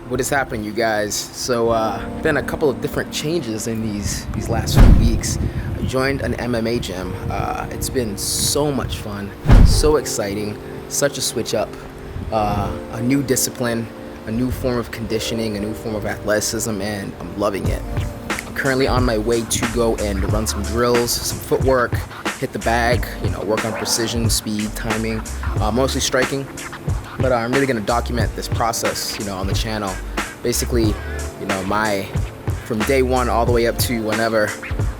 What is happening, you guys? So been a couple of different changes in these last few weeks. I joined an MMA gym. It's been so much fun, so exciting, such a switch up, a new discipline, a new form of conditioning, a new form of athleticism, and I'm loving it. I'm currently on my way to go and run some drills, some footwork, hit the bag, work on precision, speed, timing, mostly striking. But I'm really gonna document this process, on the channel. Basically, from day one all the way up to whenever,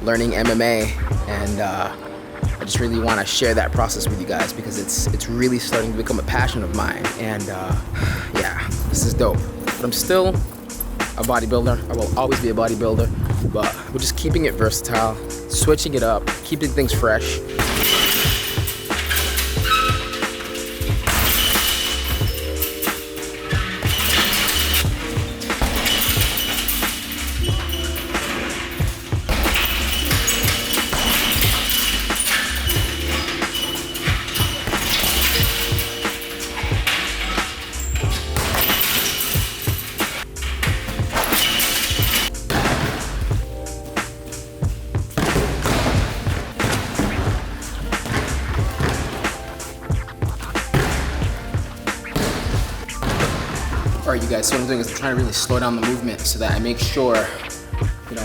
learning MMA, and I just really want to share that process with you guys because it's really starting to become a passion of mine. And yeah, this is dope. But I'm still a bodybuilder. I will always be a bodybuilder, but we're just keeping it versatile, switching it up, keeping things fresh. Alright, you guys, so what I'm doing is I'm trying to really slow down the movement so that I make sure,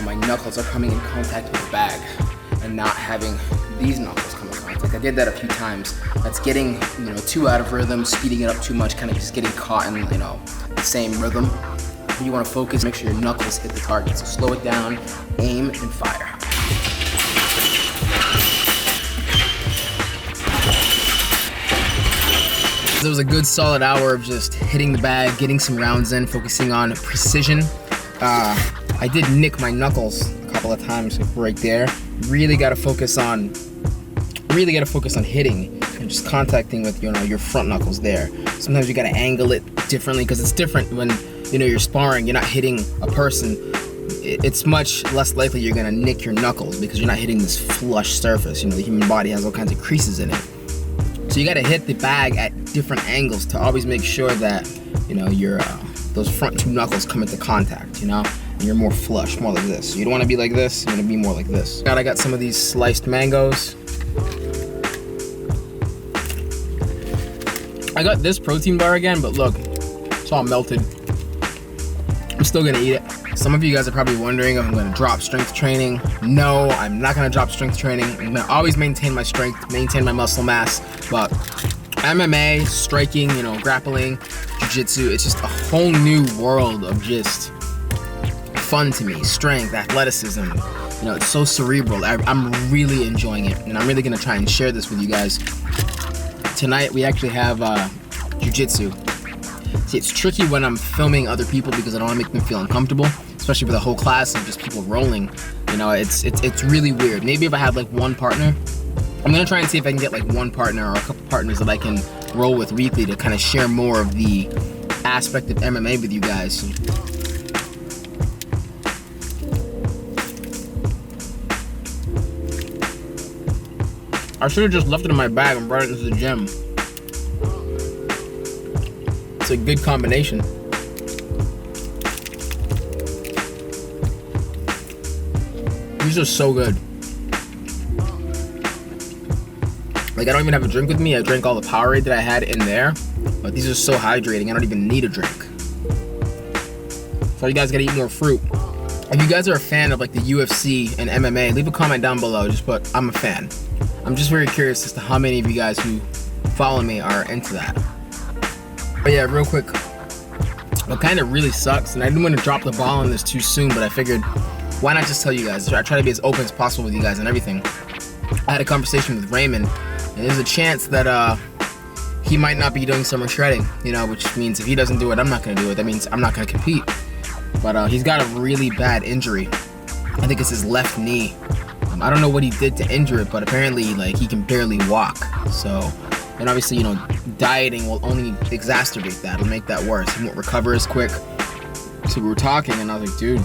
my knuckles are coming in contact with the bag and not having these knuckles come in contact. I did that a few times. That's getting, too out of rhythm, speeding it up too much, kind of just getting caught in, the same rhythm. You want to focus, make sure your knuckles hit the target. So slow it down, aim, and fire. It was a good solid hour of just hitting the bag, getting some rounds in, focusing on precision. I did nick my knuckles a couple of times right there. Really got to focus on hitting and just contacting with your front knuckles there. Sometimes you got to angle it differently because it's different when you're sparring. You're not hitting a person. It's much less likely you're gonna nick your knuckles because you're not hitting this flush surface. The human body has all kinds of creases in it. So you gotta hit the bag at different angles to always make sure that, your those front two knuckles come into contact, and you're more flush, more like this. You don't wanna be like this, you wanna be more like this. I got some of these sliced mangoes. I got this protein bar again, but look, it's all melted. I'm still gonna eat it. Some of you guys are probably wondering if I'm gonna drop strength training. No, I'm not gonna drop strength training. I'm gonna always maintain my strength, maintain my muscle mass, but MMA, striking, grappling, jiu-jitsu, it's just a whole new world of just fun to me. Strength, athleticism, it's so cerebral. I'm really enjoying it, and I'm really gonna try and share this with you guys. Tonight, we actually have jiu-jitsu. See, it's tricky when I'm filming other people because I don't want to make them feel uncomfortable, especially with a whole class of just people rolling. It's really weird. Maybe if I have like one partner, I'm gonna try and see if I can get like one partner or a couple partners that I can roll with weekly to kind of share more of the aspect of MMA with you guys. I should have just left it in my bag and brought it into the gym. It's a good combination. These are so good. Like, I don't even have a drink with me. I drank all the Powerade that I had in there, but these are so hydrating. I don't even need a drink. So you guys gotta eat more fruit. If you guys are a fan of like the UFC and MMA, leave a comment down below. Just put, I'm a fan. I'm just very curious as to how many of you guys who follow me are into that. But yeah, real quick, what kind of really sucks, and I didn't want to drop the ball on this too soon, but I figured, why not just tell you guys? I try to be as open as possible with you guys and everything. I had a conversation with Raymond, and there's a chance that he might not be doing summer shredding, which means if he doesn't do it, I'm not going to do it. That means I'm not going to compete. But he's got a really bad injury. I think it's his left knee. I don't know what he did to injure it, but apparently, he can barely walk. So, and obviously, dieting will only exacerbate that. It'll make that worse. He won't recover as quick. So we were talking, and I was like, dude,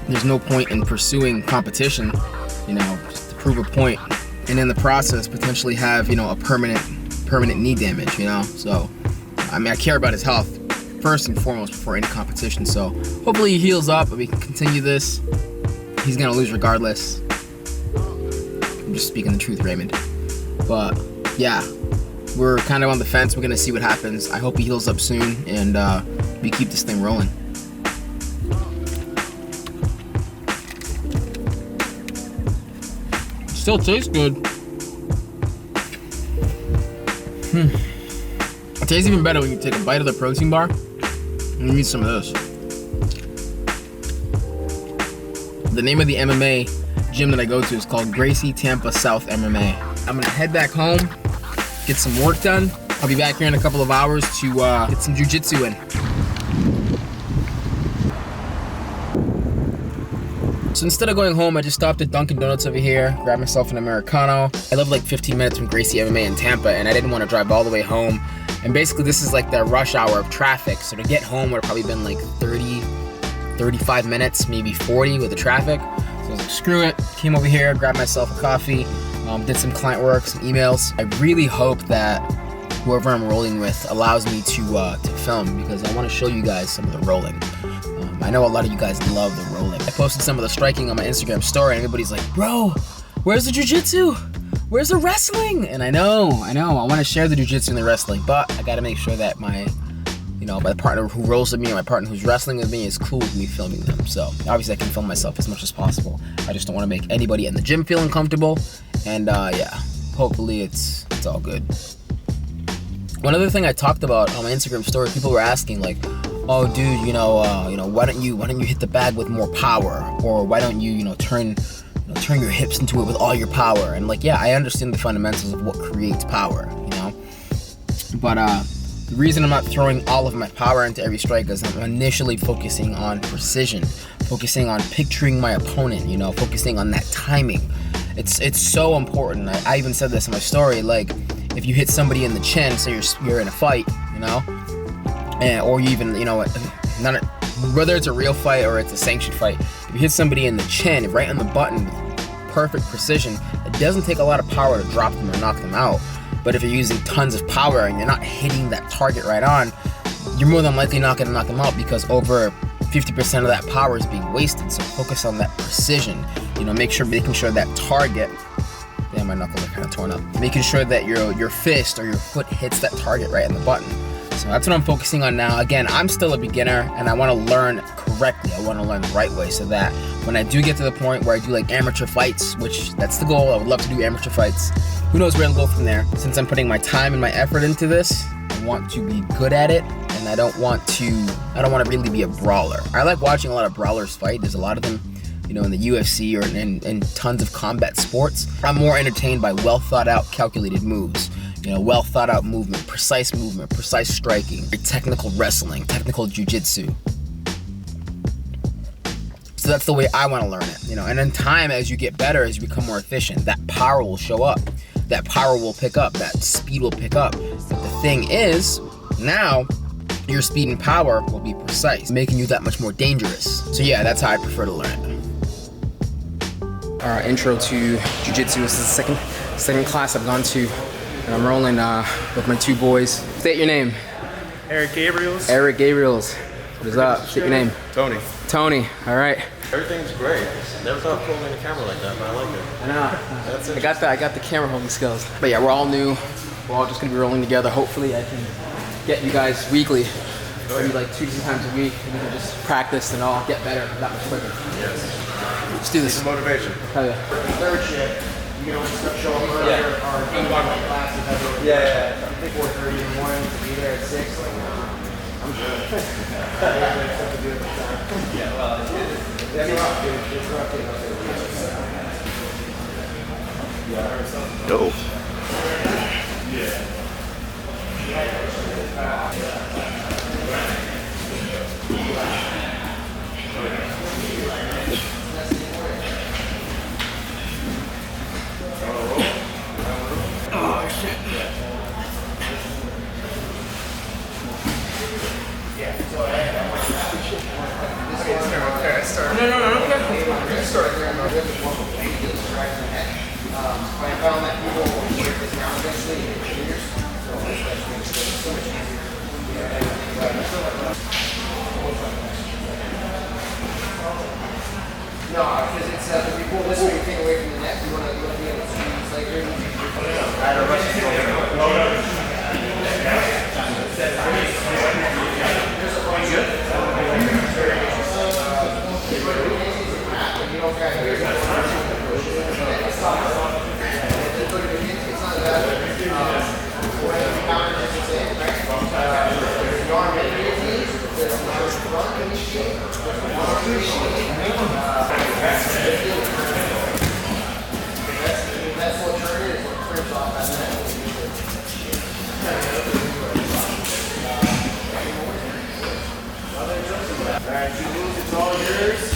there's no point in pursuing competition, just to prove a point, and in the process potentially have, you know, a permanent knee damage, you know. So I mean, I care about his health first and foremost before any competition. So hopefully he heals up and we can continue this. He's gonna lose regardless. I'm just speaking the truth, Raymond. But yeah, we're kind of on the fence. We're gonna see what happens. I hope he heals up soon and we keep this thing rolling. Still tastes good. It tastes even better when you take a bite of the protein bar and you eat some of this. The name of the MMA gym that I go to is called Gracie Tampa South MMA. I'm gonna head back home, get some work done. I'll be back here in a couple of hours to get some jiu-jitsu in. So instead of going home, I just stopped at Dunkin' Donuts over here, grabbed myself an Americano. I live like 15 minutes from Gracie MMA in Tampa, and I didn't want to drive all the way home. And basically this is like the rush hour of traffic, so to get home would have probably been like 30, 35 minutes, maybe 40 with the traffic. So I was like, screw it, came over here, grabbed myself a coffee, did some client work, some emails. I really hope that whoever I'm rolling with allows me to film, because I want to show you guys some of the rolling. I know a lot of you guys love the rolling. I posted some of the striking on my Instagram story and everybody's like, bro, where's the jiu-jitsu? Where's the wrestling? And I know, I want to share the jiu-jitsu and the wrestling, but I got to make sure that my partner who rolls with me or my partner who's wrestling with me is cool with me filming them. So obviously I can film myself as much as possible. I just don't want to make anybody in the gym feel uncomfortable. And yeah, hopefully it's all good. One other thing I talked about on my Instagram story, people were asking like, oh dude, why don't you hit the bag with more power, or why don't you turn your hips into it with all your power? And like, yeah, I understand the fundamentals of what creates power, but the reason I'm not throwing all of my power into every strike is I'm initially focusing on precision, focusing on picturing my opponent, focusing on that timing. It's so important. I even said this in my story, like if you hit somebody in the chin, so you're in a fight, or you even, whether it's a real fight or it's a sanctioned fight, if you hit somebody in the chin, right on the button with perfect precision, it doesn't take a lot of power to drop them or knock them out. But if you're using tons of power and you're not hitting that target right on, you're more than likely not going to knock them out, because over 50% of that power is being wasted. So focus on that precision, making sure that target, damn, my knuckles are kind of torn up, making sure that your fist or your foot hits that target right on the button. So that's what I'm focusing on now. Again, I'm still a beginner and I want to learn correctly. I want to learn the right way, so that when I do get to the point where I do like amateur fights, which that's the goal, I would love to do amateur fights. Who knows where I'll go from there. Since I'm putting my time and my effort into this, I want to be good at it, and I don't want to really be a brawler. I like watching a lot of brawlers fight. There's a lot of them, in the UFC or in tons of combat sports. I'm more entertained by well thought out, calculated moves. Well thought out movement, precise striking, technical wrestling, technical jiu-jitsu. So that's the way I want to learn it, and in time, as you get better, as you become more efficient, that power will show up, that power will pick up, that speed will pick up. But the thing is, now your speed and power will be precise, making you that much more dangerous. So yeah, that's how I prefer to learn it. Our intro to jiu-jitsu. This is the second class I've gone to. And I'm rolling with my two boys. State your name. Eric Gabriels. Eric Gabriels. What is up? State your name. Tony. Tony. All right. Everything's great. Never thought of holding a camera like that, but I like it. I know. I got the camera holding skills. But yeah, we're all new. We're all just gonna be rolling together. Hopefully, I can get you guys weekly, maybe like 2 times a week, and we can just practice and all get better that much quicker. Yes. Let's do this. Motivation. Hell yeah. Third shift. You can always show them our classes. Yeah. 4:30 in the morning to be there at 6. Like, I'm good. Yeah, well, it's rough. Dope. Oh, shit. No. No, because it's if you pull this way, you take away from the neck. You want to be able to squeeze like you're. Alright, 2 moves, it's all yours.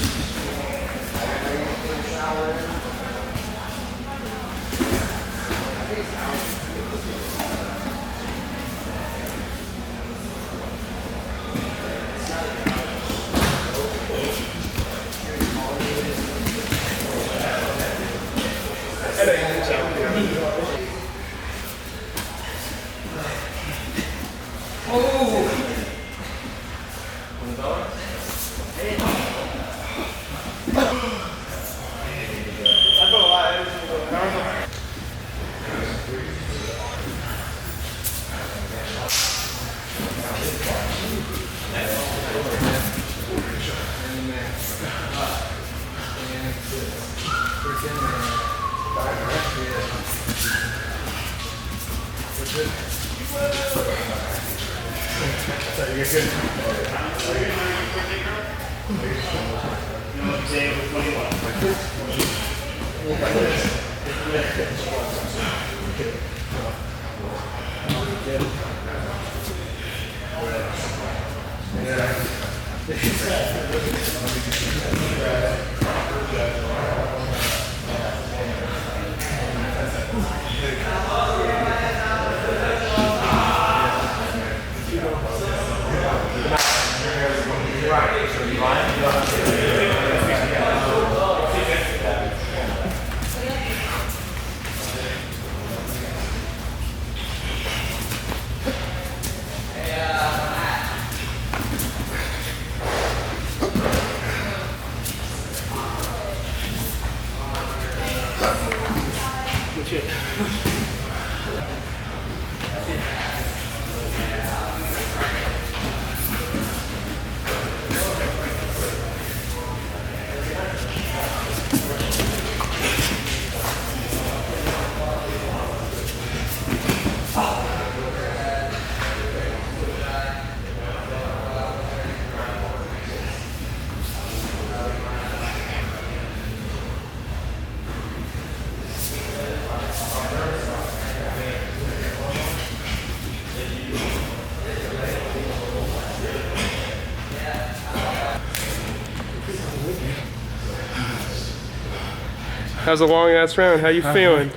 How's a long ass round? How you feeling?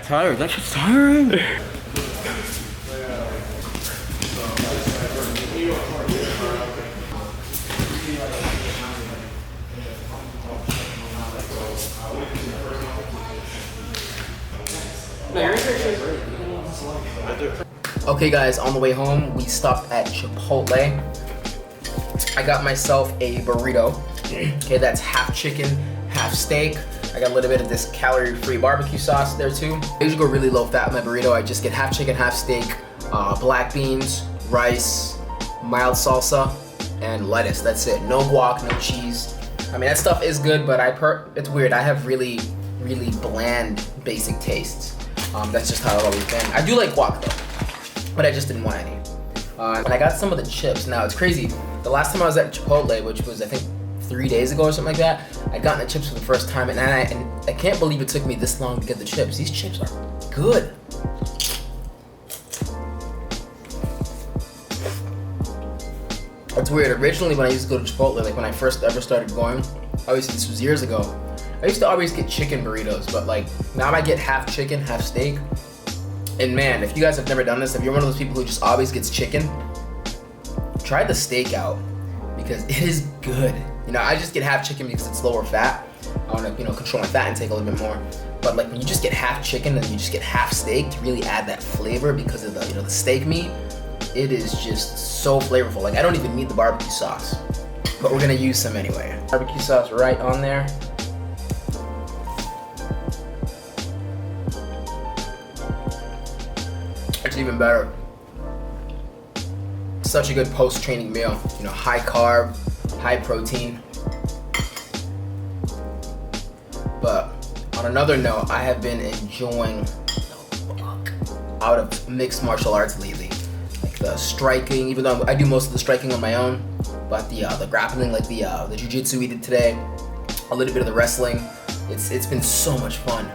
Tired. That shit's tiring. Okay guys, on the way home, we stopped at Chipotle. I got myself a burrito. Okay, that's half chicken, half steak. I got a little bit of this calorie-free barbecue sauce there too. I usually go really low fat with my burrito. I just get half chicken, half steak, black beans, rice, mild salsa, and lettuce. That's it. No guac, no cheese. I mean, that stuff is good, but it's weird. I have really, really bland, basic tastes. That's just how I've always been. I do like guac though, but I just didn't want any. And I got some of the chips. Now, it's crazy. The last time I was at Chipotle, which was, I think, 3 days ago or something like that, I got the chips for the first time, and I can't believe it took me this long to get the chips. These chips are good. It's weird. Originally, when I used to go to Chipotle, like when I first ever started going, obviously this was years ago, I used to always get chicken burritos, but like now I get half chicken, half steak. And man, if you guys have never done this, if you're one of those people who just always gets chicken, try the steak out because it is good. You know, I just get half chicken because it's lower fat. I want to, you know, control my fat intake a little bit more. But like when you just get half chicken and you just get half steak to really add that flavor because of the, you know, the steak meat, it is just so flavorful. Like I don't even need the barbecue sauce, but we're gonna use some anyway. Barbecue sauce right on there. even better. Such a good post-training meal. You know, high carb, high protein. But on another note, I have been enjoying out of mixed martial arts lately. Like the striking, even though I do most of the striking on my own, but the grappling, like the jiu-jitsu we did today, a little bit of the wrestling, it's been so much fun.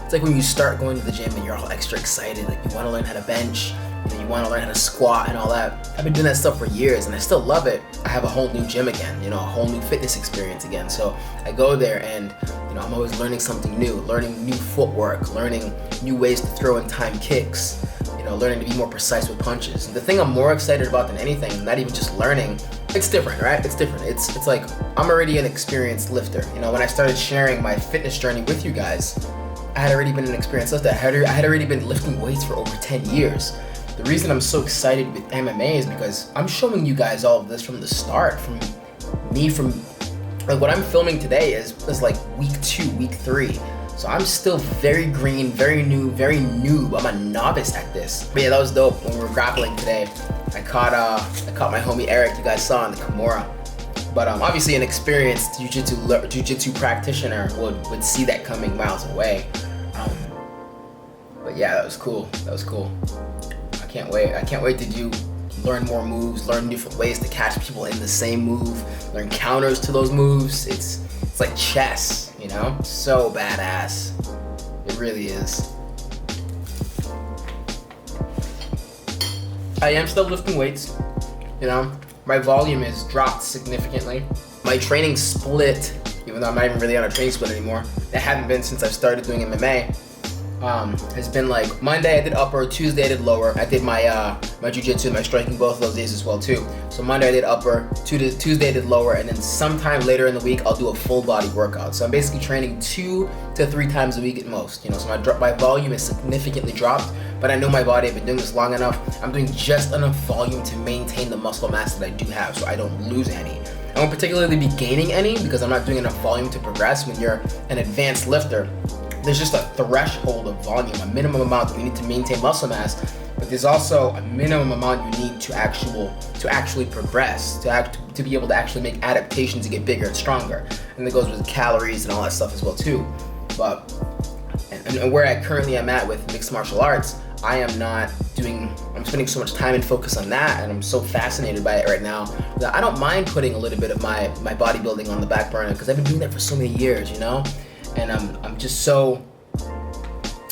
It's like when you start going to the gym and you're all extra excited, like you want to learn how to bench, you want to learn how to squat and all that. I've been doing that stuff for years and I still love it. I have a whole new gym again, you know, a whole new fitness experience again. So I go there and, you know, I'm always learning something new, learning new footwork, learning new ways to throw in time kicks, you know, learning to be more precise with punches. And the thing I'm more excited about than anything, not even just learning, it's different, right? It's different. It's like I'm already an experienced lifter. You know, when I started sharing my fitness journey with you guys, I had already been an experienced lifter. I had already been lifting weights for over 10 years. The reason I'm so excited with MMA is because I'm showing you guys all of this from the start, from like what I'm filming today is like week 2, week 3. So I'm still very green, very new, very noob. I'm a novice at this. But yeah, that was dope. When we were grappling today, I caught my homie Eric, you guys saw in the Kimura. But obviously an experienced jiu-jitsu practitioner would see that coming miles away. But yeah, that was cool. That was cool. I can't wait to learn more moves, learn different ways to catch people in the same move, learn counters to those moves. It's like chess, you know? So badass. It really is. I am still lifting weights, you know? My volume is dropped significantly. My training split, even though I'm not even really on a training split anymore, it hadn't been since I've started doing MMA. Has been like Monday I did upper, Tuesday I did lower. I did my my jiu-jitsu and my striking both of those days as well too. So Monday I did upper, Tuesday I did lower, and then sometime later in the week I'll do a full body workout. So I'm basically training 2 to 3 times a week at most. You know, so my volume is significantly dropped, but I know my body, I've been doing this long enough. I'm doing just enough volume to maintain the muscle mass that I do have so I don't lose any. I won't particularly be gaining any because I'm not doing enough volume to progress. When you're an advanced lifter, there's just a threshold of volume, a minimum amount that you need to maintain muscle mass, but there's also a minimum amount you need to actually progress, to be able to actually make adaptations to get bigger and stronger. And that goes with calories and all that stuff as well too. But and where I currently am at with mixed martial arts, I'm spending so much time and focus on that, and I'm so fascinated by it right now that I don't mind putting a little bit of my bodybuilding on the back burner because I've been doing that for so many years, you know? And I'm just so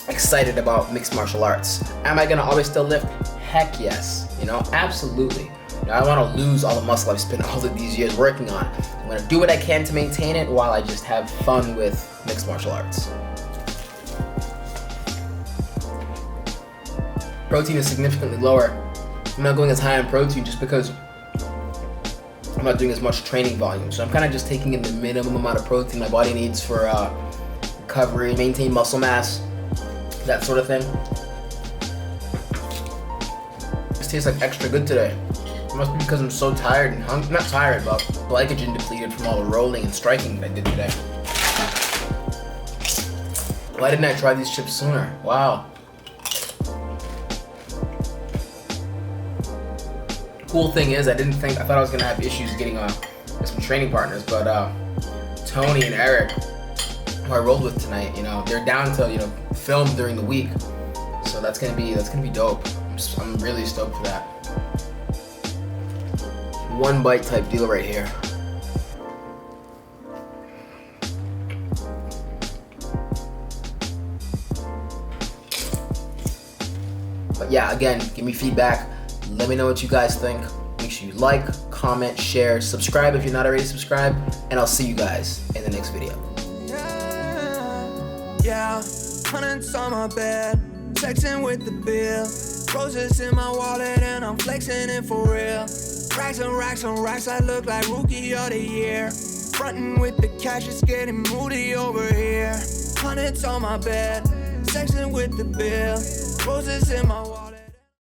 excited about mixed martial arts. Am I gonna always still lift? Heck yes, you know, absolutely. You know, I wanna lose all the muscle I've spent all of these years working on. I'm gonna do what I can to maintain it while I just have fun with mixed martial arts. Protein is significantly lower. I'm not going as high on protein just because I'm not doing as much training volume. So I'm kind of just taking in the minimum amount of protein my body needs for recovery, maintain muscle mass, that sort of thing. This tastes like extra good today. It must be because I'm so tired and hungry. Not tired, but glycogen depleted from all the rolling and striking that I did today. Why didn't I try these chips sooner? Wow. Cool thing is, I thought I was gonna have issues getting some training partners, but Tony and Eric, who I rolled with tonight, you know, they're down to, you know, film during the week, so that's gonna be dope. I'm really stoked for that. One bite type deal right here. But yeah, again, give me feedback. Let me know what you guys think. Make sure you like, comment, share, subscribe if you're not already subscribed, and I'll see you guys in the next video. Yeah, hundreds on my bed, flexing with the bill. Roses in my wallet and I'm flexing it for real. Racks on racks on racks, I look like rookie of the year. Frontin' with the cash, it's getting moody over here. Hundreds on my bed, flexing with the bill. Roses in my wallet.